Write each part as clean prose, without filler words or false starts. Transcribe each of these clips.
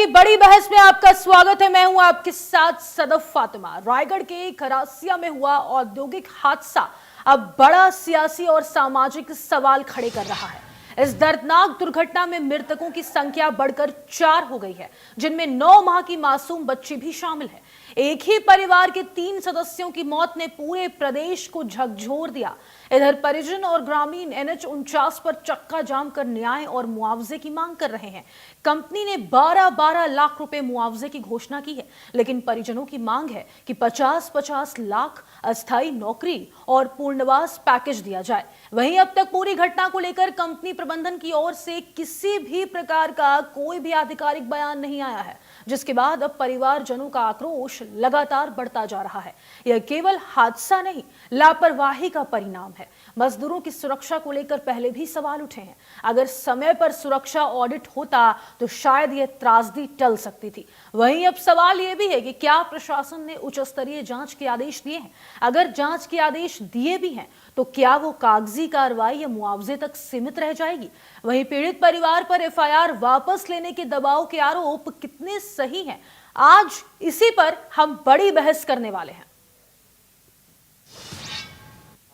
बड़ी बहस में आपका स्वागत है। मैं हूं आपके साथ सदफ फातिमा। रायगढ़ के खरासिया में हुआ औद्योगिक हादसा अब बड़ा सियासी और सामाजिक सवाल खड़े कर रहा है। इस दर्दनाक दुर्घटना में मृतकों की संख्या बढ़कर 4 हो गई है, जिनमें 9 माह की मासूम बच्ची भी शामिल है। एक ही परिवार के 3 सदस्यों की मौत ने पूरे प्रदेश को झकझोर दिया। इधर परिजन और ग्रामीण NH 49 पर चक्का जाम कर न्याय और मुआवजे की मांग कर रहे हैं। कंपनी ने 12-12 लाख रुपए मुआवजे की घोषणा की है, लेकिन परिजनों की मांग है कि 50-50 लाख अस्थायी नौकरी और पूर्णवास पैकेज दिया जाए। वहीं अब तक पूरी घटना को लेकर कंपनी प्रबंधन की ओर से किसी भी प्रकार का कोई भी आधिकारिक बयान नहीं आया है, जिसके बाद अब परिवारजनों का आक्रोश लगातार बढ़ता जा रहा है। यह केवल हादसा नहीं, लापरवाही का परिणाम है। मजदूरों की सुरक्षा को लेकर पहले भी सवाल उठे हैं। अगर समय पर सुरक्षा ऑडिट होता तो शायद यह त्रासदी टल सकती थी। वहीं अब सवाल यह भी है कि क्या प्रशासन ने उच्च स्तरीय जांच के आदेश दिए हैं? अगर जांच के आदेश दिए भी हैं तो क्या वो कागजी कार्रवाई या मुआवजे तक सीमित रह जाएगी? वहीं पीड़ित परिवार पर FIR वापस लेने के दबाव के आरोप कितने सही हैं, आज इसी पर हम बड़ी बहस करने वाले हैं।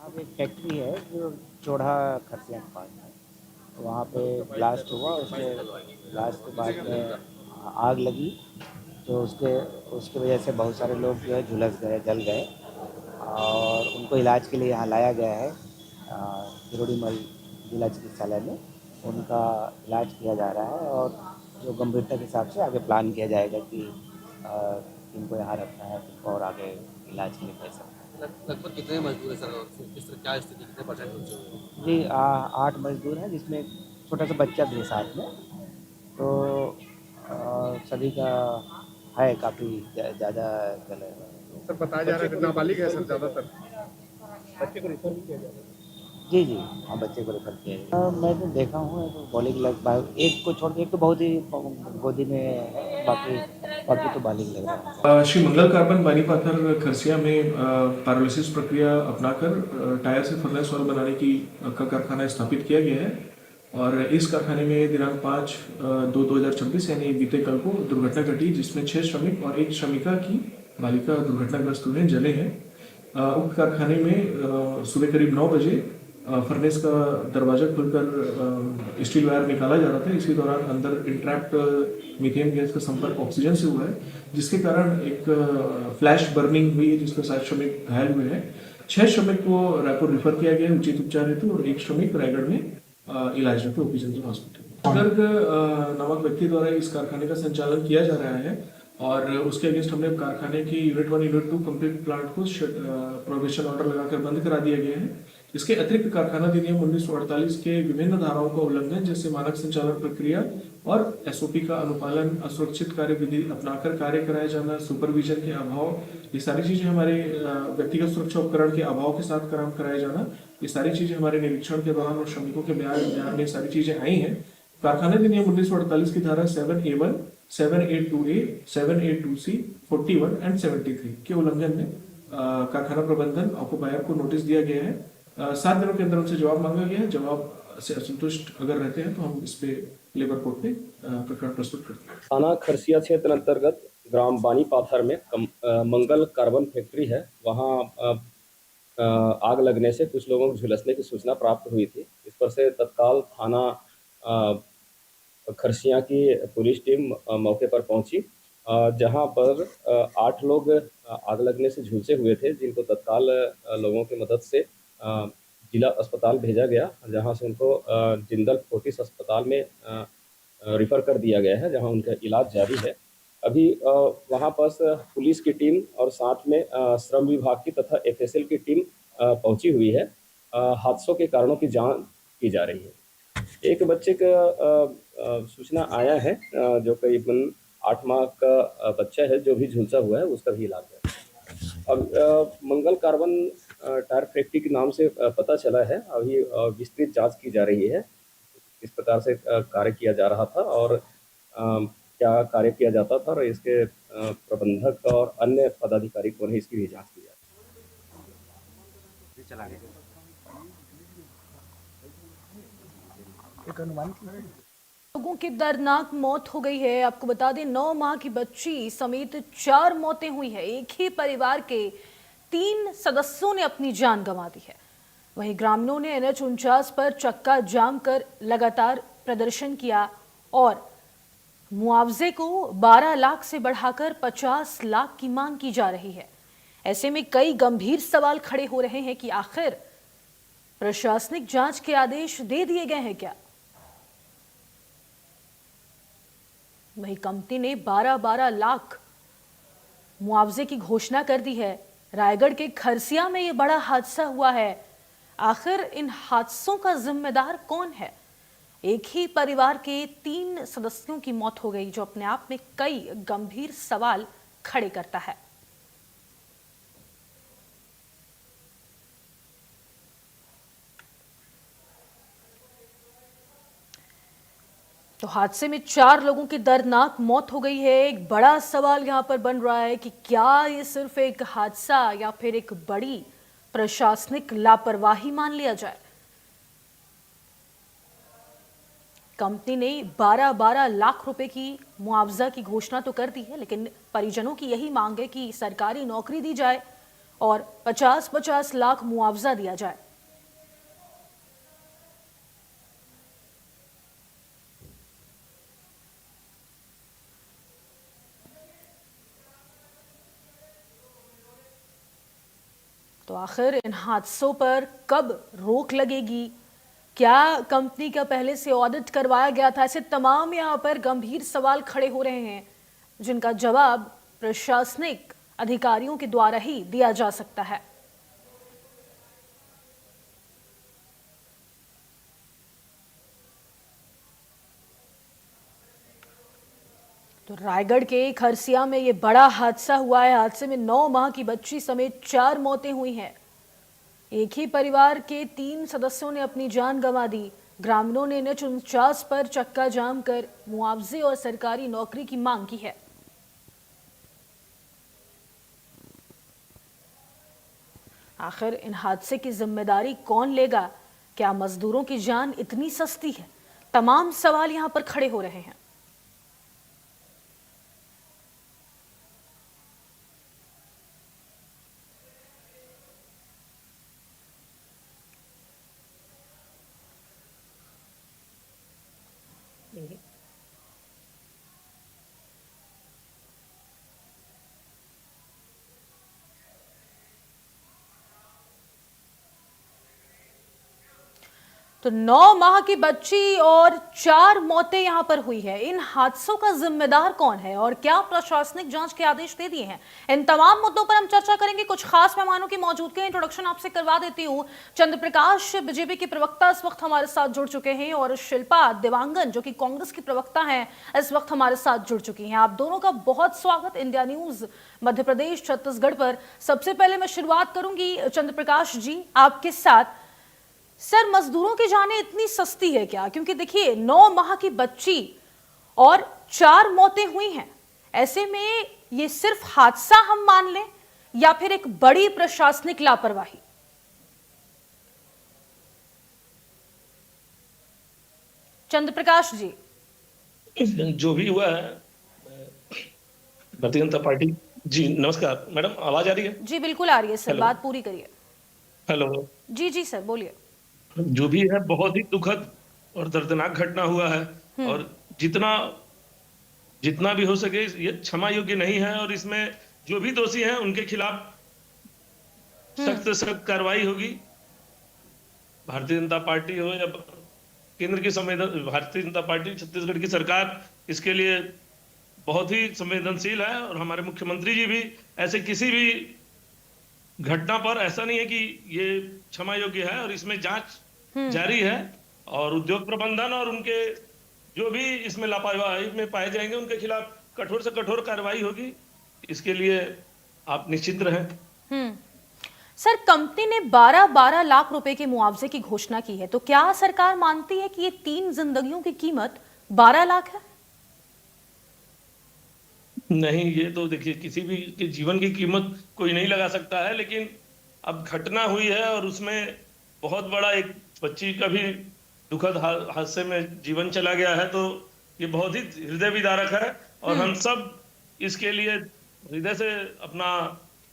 अब एक फैक्ट्री है जो चोढ़ा खरसिया के पास है, तो वहाँ पे ब्लास्ट हुआ। उसके ब्लास्ट के बाद में आग लगी, तो उसके वजह से बहुत सारे लोग जो है झुलस गए, जल गए, और उनको इलाज के लिए यहाँ लाया गया है। किरोड़ीमल जिला चिकित्सालय में उनका इलाज किया जा रहा है, और जो गंभीरता के हिसाब से आगे प्लान किया जाएगा कि इनको यहाँ रखना है, इनको और आगे इलाज के लिए भेज सकते हैं। लगभग कितने मजदूर हैं सर, किस तरह क्या स्थिति, कितने परसेंट पहुंचे हुए हैं? जी 8 मजदूर हैं, जिसमें एक छोटा सा बच्चा भी है साथ में। तो सभी का है काफ़ी ज़्यादा जले हुए। सर बताया जा रहा है नाबालिग है सर ज़्यादातर। बच्चे को रिफर भी किया जा रहा है। जी जी हाँ, बच्चे को रेफर किया है। मैं तो देखा हूँ तो बालिग लगभग एक को छोड़ के, एक तो बहुत ही गोदी में है, बाकी तो बालिग लग रहा है। श्री मंगल कार्बन बानीपाथर खरसिया में पैरालिसिस प्रक्रिया अपनाकर टायर से फर्नेस ऑयल बनाने की का कारखाना स्थापित किया गया है, और इस कारखाने में दिनांक 5/2/2026 यानी बीते कल को दुर्घटना घटी, जिसमें 6 श्रमिक और 1 श्रमिका की बालिका दुर्घटनाग्रस्त हुए, जले हैं। उक्त कारखाने में सुबह करीब 9 बजे फर्नेस का दरवाजा खुलकर स्टील वायर निकाला जा रहा था। इसी दौरान अंदर इंट्रैप्ट मीथेन गैस का संपर्क ऑक्सीजन से हुआ है, जिसके कारण एक फ्लैश बर्निंग हुई है, जिसमें 7 श्रमिक घायल हुए हैं। 6 श्रमिक को रायपुर रेफर किया गया है उचित उपचार हेतु, और 1 श्रमिक रायगढ़ में इलाज हेतु OP जनरल हॉस्पिटल। गर्ग नामक व्यक्ति द्वारा इस कारखाने का संचालन किया जा रहा है, और उसके अगेंस्ट हमने कारखाने की यूनिट 1 यूनिट 2 कंप्लीट प्लांट को प्रोहिबिशन ऑर्डर लगाकर बंद करा दिया गया है। इसके अतिरिक्त कारखाना अधिनियम 1948 के विभिन्न धाराओं का उल्लंघन, जैसे मानक संचालन प्रक्रिया और SOP का अनुपालन, असुरक्षित कार्य विधि अपनाकर कार्य कराया जाना, सुपरविजन के अभाव, ये सारी चीजें हमारे व्यक्तिगत सुरक्षा उपकरण के अभाव के साथ काम कराया जाना, ये सारी चीजें हमारे निरीक्षण के दौरान और श्रमिकों के बयान में सारी चीजें आई हैं। कारखाना अधिनियम 1948 की धारा 7A1, 7A2A, 7A2C, 41 एंड 73 के उल्लंघन में कारखाना प्रबंधन ऑक्युपायर को नोटिस दिया गया है। 7 दिनों के अंदर उनसे जवाब मांगा गया है। जवाब से असंतुष्ट अगर रहते हैं तो हम इस पे लेबर कोर्ट में प्रकरण प्रस्तुत करते हैं। थाना खरसिया क्षेत्र अंतर्गत ग्राम बानीपाथर में मंगल कार्बन फैक्ट्री है। वहाँ आग लगने से कुछ लोगों को झुलसने की सूचना प्राप्त हुई थी। इस पर से तत्काल थाना खरसिया की पुलिस टीम मौके पर पहुंची, जहां पर 8 लोग आग लगने से झुलसे हुए थे, जिनको तत्काल लोगों की मदद से जिला अस्पताल भेजा गया, जहां से उनको जिंदल फोर्टिस अस्पताल में रिफ़र कर दिया गया है, जहां उनका इलाज जारी है। अभी वहां पास पुलिस की टीम और साथ में श्रम विभाग की तथा FSL की टीम पहुंची हुई है। हादसों के कारणों की जांच की जा रही है। एक बच्चे का सूचना आया है, जो करीबन 8 माह का बच्चा है, जो भी झुलसा हुआ है, उसका भी इलाज है। अब मंगल कार्बन टायर फैक्ट्री के नाम से पता चला है। अभी विस्तृत जांच की जा रही है, किस प्रकार से कार्य किया जा रहा था और क्या कार्य किया जाता था, और इसके प्रबंधक और अन्य पदाधिकारी कौन है, इसकी भी जांच की जा रही है। एक अनुमान लोगों की दर्दनाक मौत हो गई है। आपको बता दें 9 माह की बच्ची समेत 4 मौतें हुई है। एक ही परिवार के 3 सदस्यों ने अपनी जान गंवा दी है। वहीं ग्रामीणों ने NH 49 पर चक्का जाम कर लगातार प्रदर्शन किया और मुआवजे को 12 लाख से बढ़ाकर 50 लाख की मांग की जा रही है। ऐसे में कई गंभीर सवाल खड़े हो रहे हैं कि आखिर प्रशासनिक जांच के आदेश दे दिए गए हैं क्या। वही कंपनी ने 12-12 लाख मुआवजे की घोषणा कर दी है। रायगढ़ के खरसिया में यह बड़ा हादसा हुआ है। आखिर इन हादसों का जिम्मेदार कौन है। एक ही परिवार के 3 सदस्यों की मौत हो गई, जो अपने आप में कई गंभीर सवाल खड़े करता है। तो हादसे में 4 लोगों की दर्दनाक मौत हो गई है। एक बड़ा सवाल यहां पर बन रहा है कि क्या ये सिर्फ एक हादसा या फिर एक बड़ी प्रशासनिक लापरवाही मान लिया जाए। कंपनी ने 12-12 लाख रुपए की मुआवजा की घोषणा तो कर दी है, लेकिन परिजनों की यही मांग है कि सरकारी नौकरी दी जाए और 50-50 लाख मुआवजा दिया जाए। तो आखिर इन हादसों पर कब रोक लगेगी। क्या कंपनी का पहले से ऑडिट करवाया गया था। ऐसे तमाम यहां पर गंभीर सवाल खड़े हो रहे हैं, जिनका जवाब प्रशासनिक अधिकारियों के द्वारा ही दिया जा सकता है। तो रायगढ़ के खरसिया में ये बड़ा हादसा हुआ है। हादसे में 9 माह की बच्ची समेत 4 मौतें हुई हैं। एक ही परिवार के 3 सदस्यों ने अपनी जान गंवा दी। ग्रामीणों ने NH 49 पर चक्का जाम कर मुआवजे और सरकारी नौकरी की मांग की है। आखिर इन हादसे की जिम्मेदारी कौन लेगा। क्या मजदूरों की जान इतनी सस्ती है। तमाम सवाल यहां पर खड़े हो रहे हैं। तो 9 माह की बच्ची और 4 मौतें यहां पर हुई है। इन हादसों का जिम्मेदार कौन है और क्या प्रशासनिक जांच के आदेश दे दिए हैं। इन तमाम मुद्दों पर हम चर्चा करेंगे। कुछ खास मेहमानों की मौजूदगी है। इंट्रोडक्शन आपसे करवा देती हूं। चंद्र प्रकाश बीजेपी के प्रवक्ता इस वक्त हमारे साथ जुड़ चुके हैं और शिल्पा देवांगन जो कि कांग्रेस की प्रवक्ता हैं इस वक्त हमारे साथ जुड़ चुकी हैं। आप दोनों का बहुत स्वागत इंडिया न्यूज मध्य प्रदेश छत्तीसगढ़ पर। सबसे पहले मैं शुरुआत करूंगी चंद्र प्रकाश जी आपके साथ। सर, मजदूरों की जानें इतनी सस्ती है क्या। क्योंकि देखिए 9 माह की बच्ची और 4 मौतें हुई हैं। ऐसे में ये सिर्फ हादसा हम मान लें या फिर एक बड़ी प्रशासनिक लापरवाही। चंद्र प्रकाश जी। जो भी हुआ है भारतीय जनता पार्टी। जी नमस्कार मैडम, आवाज आ रही है। जी बिल्कुल आ रही है सर, बात पूरी करिए। हेलो। जी जी सर बोलिए। जो भी है बहुत ही दुखद और दर्दनाक घटना हुआ है और जितना भी हो सके ये क्षमा योग्य नहीं है और इसमें जो भी दोषी हैं उनके खिलाफ सख्त से सख्त कार्रवाई होगी। भारतीय जनता पार्टी हो या केंद्र की भारतीय जनता पार्टी, छत्तीसगढ़ की सरकार इसके लिए बहुत ही संवेदनशील है और हमारे मुख्यमंत्री जी भी ऐसे किसी भी घटना पर ऐसा नहीं है कि ये क्षमा योग्य है और इसमें जांच जारी है और उद्योग प्रबंधन और उनके जो भी इसमें लापरवाही में पाए जाएंगे उनके खिलाफ कठोर से कठोर कार्रवाई होगी। इसके लिए आप निश्चिंत रहें। सर, कंपनी ने 12-12 लाख रुपए के मुआवजे की घोषणा की है, तो क्या सरकार मानती है कि ये 3 जिंदगियों की कीमत 12 लाख है। नहीं, ये तो देखिए किसी भी के जीवन की कीमत कोई नहीं लगा सकता है, लेकिन अब घटना हुई है और उसमें बहुत बड़ा एक बच्ची का भी दुखद हादसे में जीवन चला गया है, तो ये बहुत ही हृदय विदारक है और हम सब इसके लिए हृदय से अपना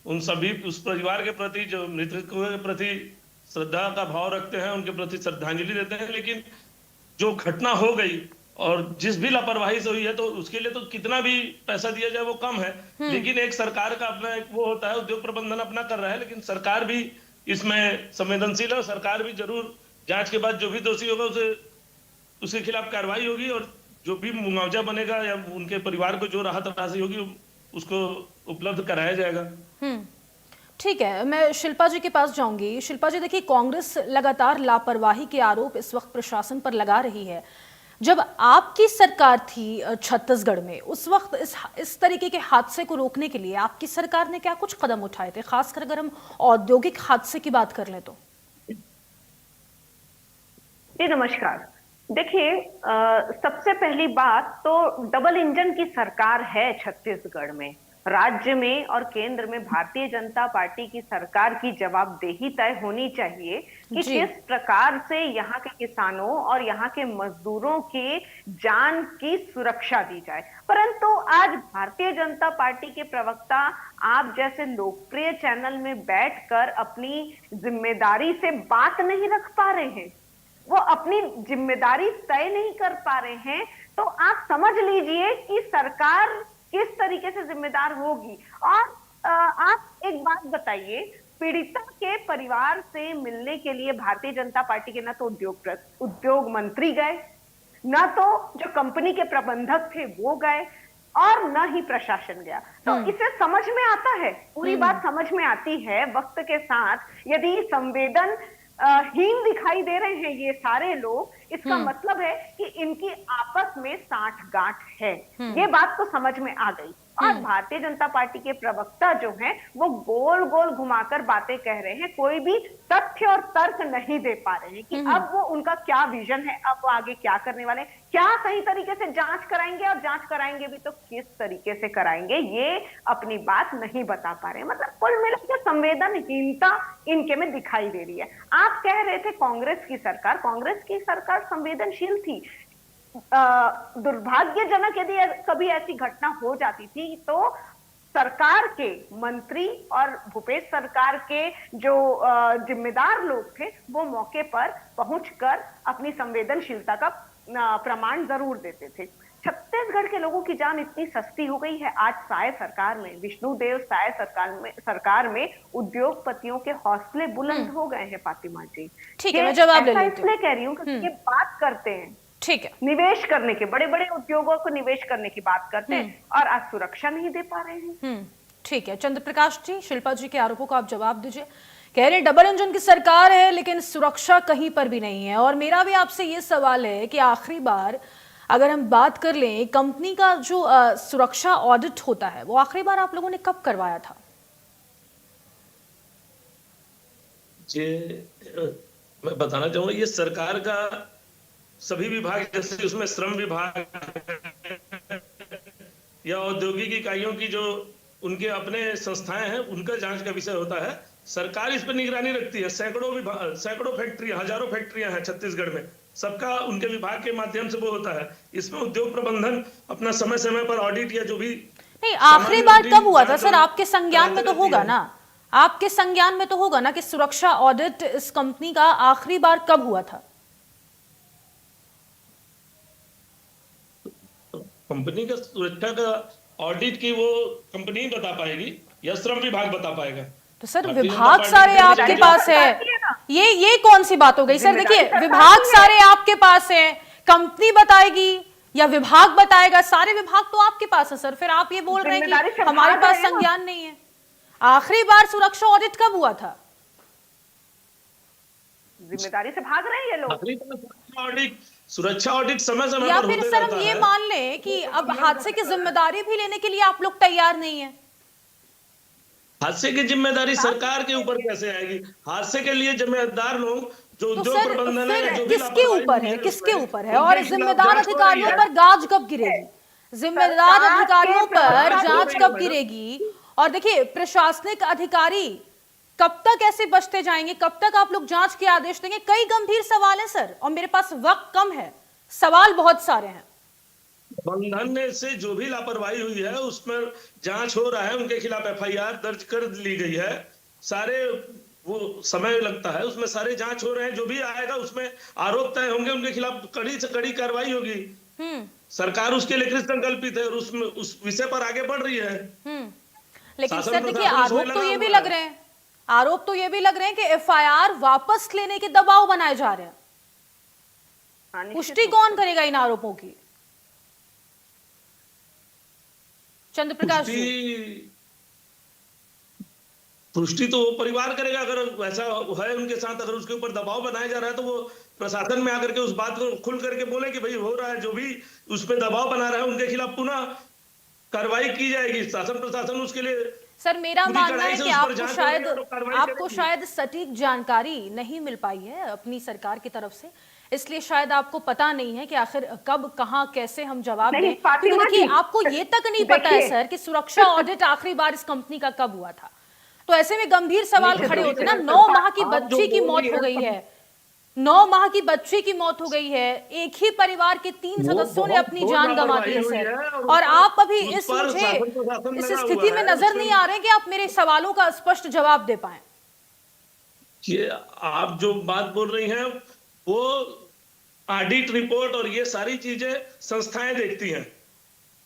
उन सभी उस परिवार के प्रति जो मृतक के प्रति श्रद्धा का भाव रखते हैं, उनके प्रति श्रद्धांजलि देते हैं। लेकिन जो घटना हो गई और जिस भी लापरवाही से हुई है, तो उसके लिए तो कितना भी पैसा दिया जाए वो कम है। लेकिन एक सरकार का अपना एक वो होता है, उद्योग प्रबंधन अपना कर रहा है, लेकिन सरकार भी इसमें संवेदनशील है। सरकार भी जरूर जांच के बाद जो भी दोषी होगा उसके खिलाफ कार्रवाई होगी और जो भी मुआवजा बनेगा या उनके परिवार को जो राहत राशि होगी उसको उपलब्ध कराया जाएगा। ठीक है, मैं शिल्पा जी के पास जाऊंगी। शिल्पा जी, देखिए, कांग्रेस लगातार लापरवाही के आरोप इस वक्त प्रशासन पर लगा रही है। जब आपकी सरकार थी छत्तीसगढ़ में, उस वक्त इस तरीके के हादसे को रोकने के लिए आपकी सरकार ने क्या कुछ कदम उठाए थे, खासकर अगर हम औद्योगिक हादसे की बात कर लें तो? जी नमस्कार। देखिए, सबसे पहली बात तो डबल इंजन की सरकार है छत्तीसगढ़ में। राज्य में और केंद्र में भारतीय जनता पार्टी की सरकार की जवाबदेही तय होनी चाहिए कि किस प्रकार से यहाँ के किसानों और यहाँ के मजदूरों के जान की सुरक्षा दी जाए। परंतु आज भारतीय जनता पार्टी के प्रवक्ता आप जैसे लोकप्रिय चैनल में बैठकर अपनी जिम्मेदारी से बात नहीं रख पा रहे हैं, वो अपनी जिम्मेदारी तय नहीं कर पा रहे हैं, तो आप समझ लीजिए कि सरकार किस तरीके से जिम्मेदार होगी। और आप एक बात बताइए, पीड़िता के परिवार से मिलने के लिए भारतीय जनता पार्टी के ना तो उद्योग मंत्री गए, ना तो जो कंपनी के प्रबंधक थे वो गए, और न ही प्रशासन गया। तो इसे समझ में आता है, पूरी बात समझ में आती है। वक्त के साथ यदि संवेदन हीन दिखाई दे रहे हैं ये सारे लोग, इसका मतलब है कि इनकी आपस में साठगांठ है। ये बात तो समझ में आ गई। और भारतीय जनता पार्टी के प्रवक्ता जो हैं वो गोल गोल घुमाकर बातें कह रहे हैं, कोई भी तथ्य और तर्क नहीं दे पा रहे हैं कि अब वो उनका क्या विजन है, अब वो आगे क्या करने वाले हैं, क्या सही तरीके से जांच कराएंगे, और जांच कराएंगे भी तो किस तरीके से कराएंगे, ये अपनी बात नहीं बता पा रहे हैं। मतलब कुल मिलाकर संवेदनहीनता इनके में दिखाई दे रही है। आप कह रहे थे कांग्रेस की सरकार संवेदनशील थी। दुर्भाग्यजनक यदि कभी ऐसी घटना हो जाती थी तो सरकार के मंत्री और भूपेश सरकार के जो जिम्मेदार लोग थे वो मौके पर पहुंचकर अपनी संवेदनशीलता का प्रमाण जरूर देते थे। छत्तीसगढ़ के लोगों की जान इतनी सस्ती हो गई है। आज साय सरकार में, विष्णुदेव साय सरकार में उद्योगपतियों के हौसले बुलंद हो गए हैं। फातिमा जी, ठीक है, मैं जवाब ले लेती हूं। इसलिए कह रही हूँ कि ये बात करते हैं, ठीक है, निवेश करने के, बड़े बड़े उद्योगों को निवेश करने की बात करते हैं, और आज सुरक्षा नहीं दे पा रहे हैं। ठीक है, चंद्र प्रकाश जी, शिल्पा जी के आरोपों का आप जवाब दीजिए। कह रहे डबल इंजन की सरकार है लेकिन सुरक्षा कहीं पर भी नहीं है। और मेरा भी आपसे ये सवाल है कि आखिरी बार अगर हम बात कर लें, कंपनी का जो सुरक्षा ऑडिट होता है वो आखिरी बार आप लोगों ने कब करवाया था? मैं बताना चाहूंगा, ये सरकार का सभी विभाग, जैसे उसमें श्रम विभाग या औद्योगिक इकाइयों की जो उनके अपने संस्थाएं हैं, उनका जांच का विषय होता है। सरकार इस पर निगरानी रखती है। सैकड़ों फैक्ट्रियां, हजारों फैक्ट्रियां हैं छत्तीसगढ़ में, सबका उनके विभाग के माध्यम से वो होता है। इसमें उद्योग प्रबंधन अपना समय समय पर ऑडिट या जो भी नहीं, आखिरी बार कब हुआ था सर? आपके संज्ञान में तो होगा ना, आपके संज्ञान में तो होगा ना कि सुरक्षा ऑडिट इस कंपनी का आखिरी बार कब हुआ था? कंपनी का सुरक्षा का ऑडिट की वो कंपनी ही बता पाएगी या श्रम विभाग बता पाएगा। तो सर विभाग सारे आपके पास है, ये कौन सी बात हो गई सर? देखिए, विभाग सारे आपके पास है, कंपनी बताएगी या विभाग बताएगा? सारे विभाग तो आपके पास है सर, फिर आप ये बोल रहे हैं कि हमारे पास संज्ञान नहीं है। आखिरी बार सुरक्षा ऑडिट कब हुआ था? जिम्मेदारी से भाग रहे हैं ये लोग। सुरक्षा ऑडिट समय समय या पर फिर होते सर रहता हम ये है। मान लें कि अब हादसे की जिम्मेदारी भी लेने के लिए आप लोग तैयार नहीं है। हादसे की जिम्मेदारी सरकार के ऊपर कैसे आएगी? हादसे के लिए जिम्मेदार लोग जो तो उद्योग सर प्रबंधन है, फिर जो भी किसके लापरवाही ऊपर हुई है, किसके उसमें, ऊपर है? और उनके खिलाफ जिम्मेदार जांच हो रही अधिकारियों है। पर गाज कब गिरेगी? जिम्मेदार अधिकारियों पर जांच कब गिरेगी? और देखिए, प्रशासनिक अधिकारी कब तक ऐसे बचते जाएंगे? कब तक आप लोग जांच के आदेश देंगे? कई गंभीर सवाल है सर, और मेरे पास वक्त कम है, सवाल बहुत सारे हैं। प्रबंधन ने से जो भी लापरवाही हुई है उसमें जांच हो रहा है, उनके खिलाफ एफआईआर दर्ज कर ली गई है। सारे वो समय लगता है, उसमें सारे जांच हो रहे हैं, जो भी आएगा उसमें आरोप तय होंगे, उनके खिलाफ कड़ी से कड़ी कार्रवाई होगी। सरकार उसके लिए कृत संकल्पित है और उसमें उस विषय पर आगे बढ़ रही है। लेकिन शासन सर देखिए, प्रशासन उसमें आरोप तो लगा ये भी हुआ लग रहे हैं, आरोप तो ये भी लग रहे हैं कि एफआईआर वापस लेने के दबाव बनाए जा रहे हैं। हाँ, निश्चित पुष्टि रूप कौन से। करेगा इन आरोपों की? चंद्र प्रकाश जी। पुष्टि तो वो परिवार करेगा, अगर वैसा है उनके साथ, अगर उसके ऊपर दबाव बनाया जा रहा है तो वो प्रशासन में आकर के उस बात को खुल करके बोले कि भाई हो रहा है, जो भी उसमें दबाव बना रहा है उनके खिलाफ पुनः कार्रवाई की जाएगी। शासन प्रशासन उसके लिए सर मेरा पूरी मानना कड़ाई है से कि उस पर आपको जांच शायद होगी और कार्रवाई आपको करेगी। शायद सटीक जानकारी नहीं मिल पाई है अपनी सरकार की तरफ से, इसलिए शायद आपको पता नहीं है कि आखिर कब, कहां, कैसे हम जवाब नहीं, दें। क्योंकि फातिमा देखिए, जी, आपको ये तक नहीं पता है देखिए। सर कि सुरक्षा ऑडिट आखिरी बार इस कंपनी का कब हुआ था। तो ऐसे में गंभीर सवाल निश्चित खड़े रूप होते से। ना। 9 माह की आप जो बच्ची की बोल मौत रही हो हैं, गई है, 9 माह की बच्ची की मौत हो गई है, एक ही परिवार के 3 वो सदस्यों ने बहुत अपनी बहुत जान गंवा दी है लापरवाही हुई सर। है और आप अभी उस इस पर मुझे शासन प्रशासन इस लगा स्थिति हुआ में है, नजर उसमें नहीं आ रहे कि आप मेरे सवालों का स्पष्ट जवाब दे पाए। ये आप जो बात बोल रही हैं वो ऑडिट रिपोर्ट और ये सारी चीजें संस्थाएं देखती हैं,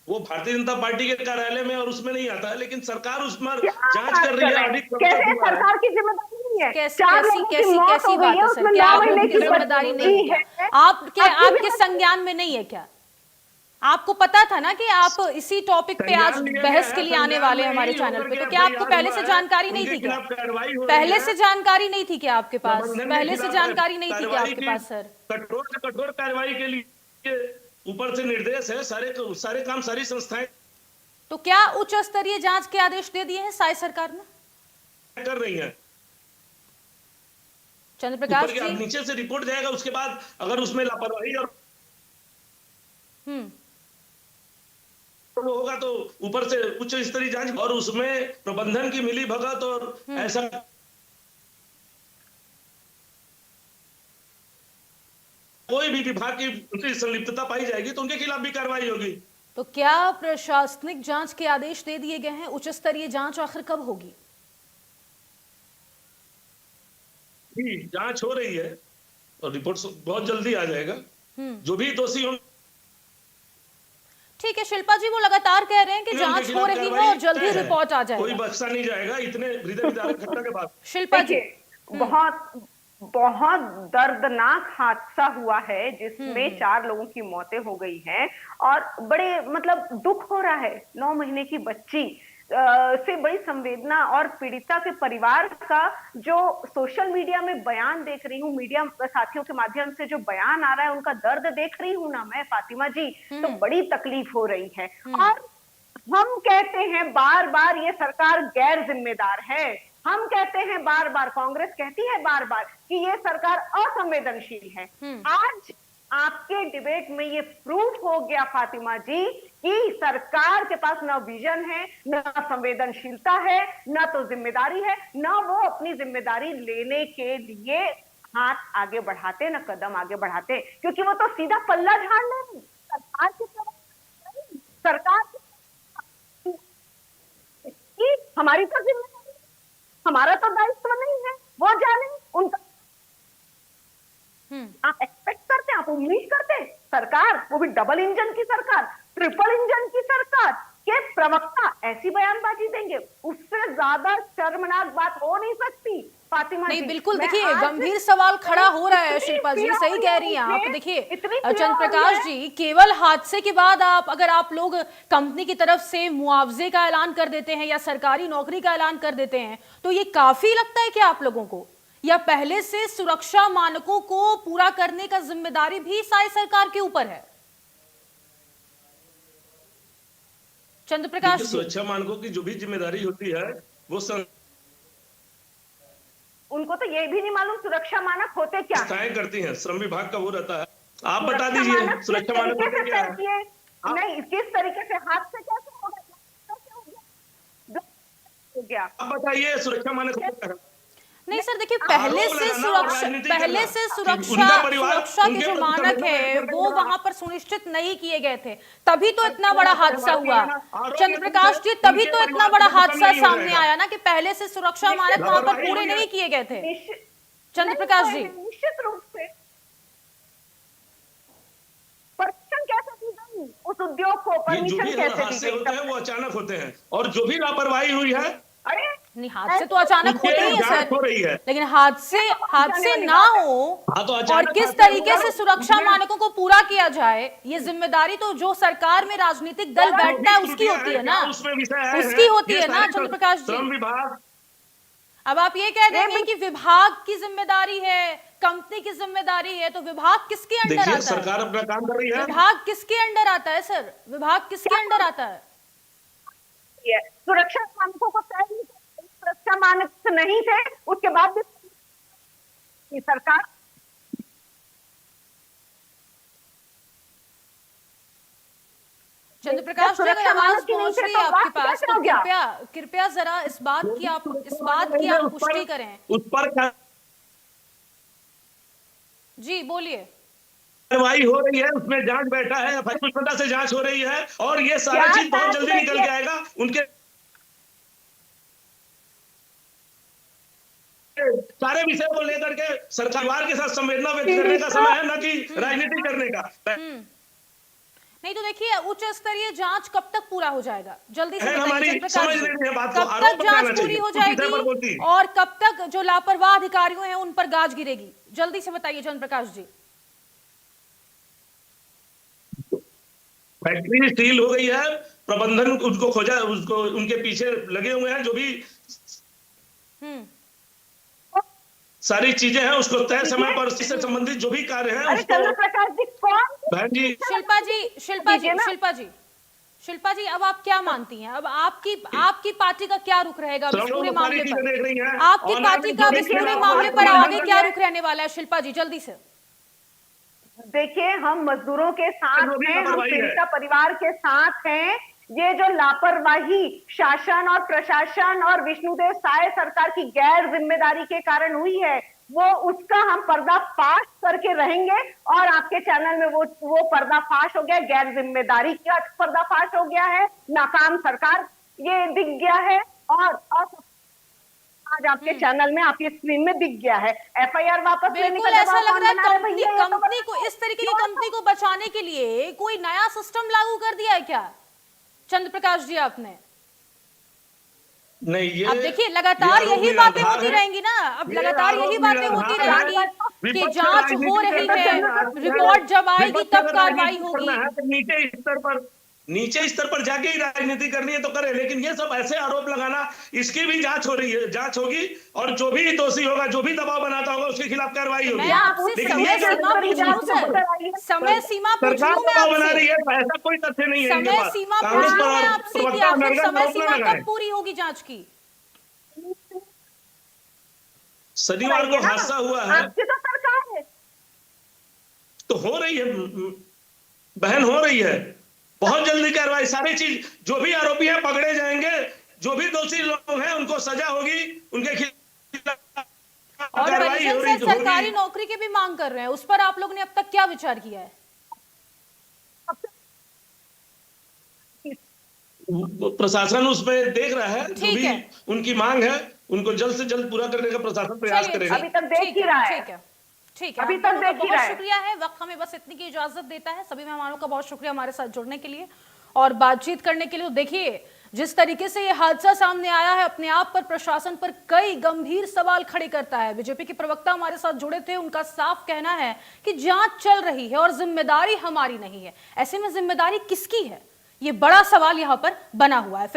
वो भारतीय जनता पार्टी के कार्यालय में और उसमें नहीं आता है, लेकिन सरकार उस पर क्या जांच बात कर रही कर है। रहे हैं? ऑडिट कब कैसे तक हुआ है? सरकार की जिम्मेदारी नहीं है? कैसी 4 कैसी लोगों की कैसी मौत कैसी हो गई बात है, है उसमें सर? क्या 9 आप महीने लोगों की की जिम्मेदारी बच्ची नहीं है क्या? है। आपके आपकी संज्ञान में नहीं है क्या? आपको पता था ना कि आप इसी टॉपिक पे आज संज्ञान लिया बहस गया के है, लिए आने संज्ञान वाले हैं में हमारे ही चैनल होकर पे, के तो क्या आपको FIR पहले हुआ से है, जानकारी नहीं उनके थी क्या? खिलाफ कार्रवाई हो रही पहले है। से जानकारी नहीं थी क्या आपके पास? प्रबंधन के पहले से खिलाफ जानकारी नहीं थी क्या कार्रवाई आपके की पास सर? कठोर से कठोर कार्रवाई के लिए ऊपर से निर्देश है, सारे काम सारी संस्थाएं तो क्या उच्च स्तरीय जांच के आदेश दे दिए हैं साई सरकार ने? कर रही है। चंद्र प्रकाश ऊपर के जी। नीचे से रिपोर्ट जाएगा, उसके बाद अगर उसमें लापरवाही और वो होगा तो ऊपर से उच्च स्तरीय जांच और उसमें प्रबंधन की मिली भगत और ऐसा कोई भी विभाग की संलिप्तता पाई जाएगी तो उनके खिलाफ भी कार्रवाई होगी। तो क्या प्रशासनिक जांच के आदेश दे दिए गए हैं? उच्च स्तरीय जांच आखिर कब होगी? जांच हो रही है और रिपोर्ट बहुत जल्दी आ जाएगा। जो भी दोषी हों ठीक है शिल्पा जी, वो लगातार कह रहे हैं कि जांच हो रही है और जल्दी रिपोर्ट आ कोई जाएगा। बख्शा नहीं जाएगा इतने हृदय विदारक घटना के बाद। शिल्पा जी, देखिए, बहुत बहुत दर्दनाक हादसा हुआ है जिसमें 4 लोगों की मौतें हो गई हैं और बड़े मतलब दुख हो रहा है। 9 महीने की बच्ची से बड़ी संवेदना और पीड़िता के परिवार का जो सोशल मीडिया में बयान देख रही हूँ, मीडिया साथियों के माध्यम से जो बयान आ रहा है, उनका दर्द देख रही हूँ ना मैं फातिमा जी, तो बड़ी तकलीफ हो रही है। और हम कहते हैं बार बार ये सरकार गैर जिम्मेदार है, हम कहते हैं बार बार, कांग्रेस कहती है बार बार कि ये सरकार असंवेदनशील है। आज आपके डिबेट में ये प्रूफ हो गया फातिमा जी कि सरकार के पास न विजन है, न संवेदनशीलता है, न तो जिम्मेदारी है, न वो अपनी जिम्मेदारी लेने के लिए हाथ आगे बढ़ाते, न कदम आगे बढ़ाते, क्योंकि वो तो सीधा पल्ला झाड़ने सरकार की तरफ, सरकार की हमारी तो जिम्मेदारी, हमारा तो दायित्व नहीं है, वो जाने उनका। आप एक्सपेक्ट करते हैं, आप उम्मीद करते हैं सरकार, वो भी डबल इंजन की सरकार, ट्रिपल इंजन की सरकार के प्रवक्ता ऐसी बयानबाजी देंगे? उससे ज्यादा शर्मनाक बात हो नहीं सकती फातिमा नहीं जी। बिल्कुल, मैं देखिए आज गंभीर सवाल खड़ा हो रहा है इतनी शिल्पा जी, प्यारी सही कह रही हैं आप। है, देखिए इतनी चंद्र प्यारी प्रकाश है। जी, केवल हादसे के बाद अगर आप लोग कंपनी की तरफ से मुआवजे का ऐलान कर देते हैं या सरकारी नौकरी का ऐलान कर देते हैं तो ये काफी लगता है क्या आप लोगों को, या पहले से सुरक्षा मानकों को पूरा करने का जिम्मेदारी भी साई सरकार के ऊपर है? चंद्र प्रकाश जी, सुरक्षा मानकों की जो भी जिम्मेदारी होती है वो उनको तो ये भी नहीं मालूम सुरक्षा मानक होते क्या है। संस्थाएं करती हैं, श्रम विभाग का वो रहता है। आप बता सुरक्षा दीजिए मानक सुरक्षा किस मानक तरीके होते से क्या तय है? किए? नहीं, किस तरीके से, हाथ से कैसे हो गया? आप बताइए सुरक्षा मानक होते क्या है? नहीं सर, देखिए पहले आरोप से लगाना और सुरक्षा राजनीति पहले करना। से उनका परिवार, सुरक्षा के उनके जो प्रति मानक संवेदना है व्यक्त वो करना। वहां पर सुनिश्चित नहीं किए गए थे, तभी तो इतना बड़ा हादसा हुआ। आरोप चंद्र प्रकाश जी, तभी उनके तो इतना परिवार बड़ा को खत्म हादसा नहीं हो सामने जाएगा। आया ना कि पहले से सुरक्षा मानक वहां पर लापरवाही पूरे हुई है। नहीं किए गए थे। निश्चित चंद्र नहीं प्रकाश हुए जी, हैं, निश्चित रूप से परमिशन कैसे दी गई उस उद्योग को, ये जो परमिशन भी कैसे दी हादसे गई? होते हैं वो अचानक होते हैं, और जो भी लापरवाही हुई है अरे नहीं हादसे तो अचानक उसकी होते ही है जांच सर, हो रही है। लेकिन हादसे वाली ना बात है। हो हाँ, तो और अचानक किस हादसे तरीके होगा, से सुरक्षा उसमें- मानकों को पूरा किया जाए, ये जिम्मेदारी तो जो सरकार में राजनीतिक दल बैठता है उसकी होती है ना, उसमें विषय है, उसकी होती ये है ना सारे चंद्र प्रकाश जी। श्रम विभाग, अब आप ये कह देंगे कि विभाग की जिम्मेदारी है, कंपनी की जिम्मेदारी है, तो विभाग किसके अंडर देखिए आता है? सरकार अपना काम कर रही है। विभाग किसके अंडर आता है सर? विभाग किसके अंडर आता है? ये सुरक्षा मानकों को तय नहीं किया, सुरक्षा मानक नहीं थे, उसके बाद भी सरकार चंद्र प्रकाश जी, अगर सुरक्षा आवाज मानक ही नहीं पहुंच थे रही तो है आपके बात पास कैसे तो हो गया? कृपया जरा इस बात की आप पुष्टि करें। उस पर जी बोलिए। कार्रवाई हो रही है, उसमें जांच बैठा है, पुष्पता से जांच हो रही है, और ये सारी क्या चीज बहुत जांच जल्दी निकल बैठी के आएगा। उनके सारे विषय को लेकर के सरकार के साथ संवेदना व्यक्त करने का समय है, न कि राजनीति करने का। नहीं तो देखिए, उच्च स्तरीय जांच कब तक पूरा हो जाएगा? जल्दी से है, बताइए हमारी चंद्र प्रकाश समझ जी। लेनी है बात को, कब आरोप तक लगाना जांच पूरी चाहिए, हो उस विषय पर बोलती जाएगी है। और कब तक जो लापरवाह अधिकारियों हैं उन पर गाज गिरेगी? जल्दी से बताइए चंद्र प्रकाश जी। फैक्ट्री सील हो गई है, प्रबंधन उसको खोजा, उसको उनके पीछे लगे हुए हैं, जो भी सारी चीजें हैं उसको तय समय पर उससे संबंधित जो भी कार्य है अरे उसको। चंद्र प्रकाश जी कौन? बहन जी, शिल्पा जी, अब आप क्या मानती हैं? अब आपकी पार्टी का क्या रुख रहेगा अब इस पूरे मामले पर? देख रही हैं, आपकी पार्टी का अब इस पूरे मामले पर आगे क्या रुख रहने वाला है? शिल्पा जी जल्दी से। देखिए, हम मजदूरों के साथ जो भी हैं, हम लापरवाही है। पीड़िता परिवार के साथ हैं। ये जो लापरवाही शासन और प्रशासन और विष्णुदेव साय सरकार की गैर जिम्मेदारी के कारण हुई है, वो उसका हम पर्दाफाश करके रहेंगे। और आपके चैनल में वो पर्दाफाश हो गया, गैर जिम्मेदारी का पर्दाफाश हो गया है, नाकाम सरकार ये दिख गया है, और आज आपके चैनल में आपकी स्क्रीन में दिख गया है। एफआईआर वापस लेने बिल्कुल का ऐसा दबाव लग रहा है कौन बना रहा भैया? ये तो कंपनी को, इस तरीके की कंपनी को बचाने के लिए कोई नया सिस्टम लागू कर दिया है क्या चंद्र प्रकाश जी आपने? नहीं, ये अब देखिए लगातार यही बातें होती रहेंगी ना, अब ये लगातार आरोप यही बातें होती निराधार है। रहेंगी कि विपक्ष जांच राजनीति हो रही करना है, चाहता रिपोर्ट जब आएगी विपक्ष तब अगर कार्रवाई राजनीति होगी। करना है तो नीचे स्तर पर जाके ही राजनीति करनी है तो करे, लेकिन ये सब ऐसे आरोप लगाना, इसकी भी जांच हो रही है, जांच होगी, और जो भी दोषी होगा, जो भी दबाव बनाता होगा उसके खिलाफ कार्रवाई होगी। मैं आपसे लेकिन समय ये जो सीमा पूछ रही हूँ सर, समय सीमा पूछ रही सरकार हूँ मैं दबाव बना आपसे, रही है, ऐसा कोई तथ्य नहीं है इनके समय पास। सीमा पूछ कांग्रेस रही हूँ पर मैं आपसे कि प्रवक्ता आखिर अनर्गल समय आरोप न सीमा लगाएं। कब पूरी होगी जांच की? शनिवार को हादसा हुआ है आपकी तो सरकार है। तो हो रही है बहन, हो रही है, बहुत जल्दी कार्रवाई, सारी चीज, जो भी आरोपी हैं पकड़े जाएंगे, जो भी दोषी लोग हैं उनको सजा होगी, उनके खिलाफ और कार्रवाई हो परिजन रही सर सरकारी नौकरी की भी मांग कर रहे हैं, उस पर आप लोग ने अब तक क्या विचार किया है? प्रशासन उसमें देख रहा है, जो ठीक भी है। उनकी मांग है उनको जल्द से जल्द पूरा करने का प्रशासन प्रयास चलिए, करेगा। अभी तक देख ही रहा है। ठीक है, अभी आप तक दोनों का देख ही बहुत रहा है। शुक्रिया है, वक्त हमें बस इतनी की इजाजत देता है। सभी मेहमानों का बहुत शुक्रिया हमारे साथ जुड़ने के लिए और बातचीत करने के लिए। तो देखिए जिस तरीके से ये हादसा सामने आया है, अपने आप पर, प्रशासन पर कई गंभीर सवाल खड़े करता है। बीजेपी के प्रवक्ता हमारे साथ जुड़े थे, उनका साफ कहना है कि जांच चल रही है और जिम्मेदारी हमारी नहीं है। ऐसे में जिम्मेदारी किसकी है, ये बड़ा सवाल यहां पर बना हुआ है।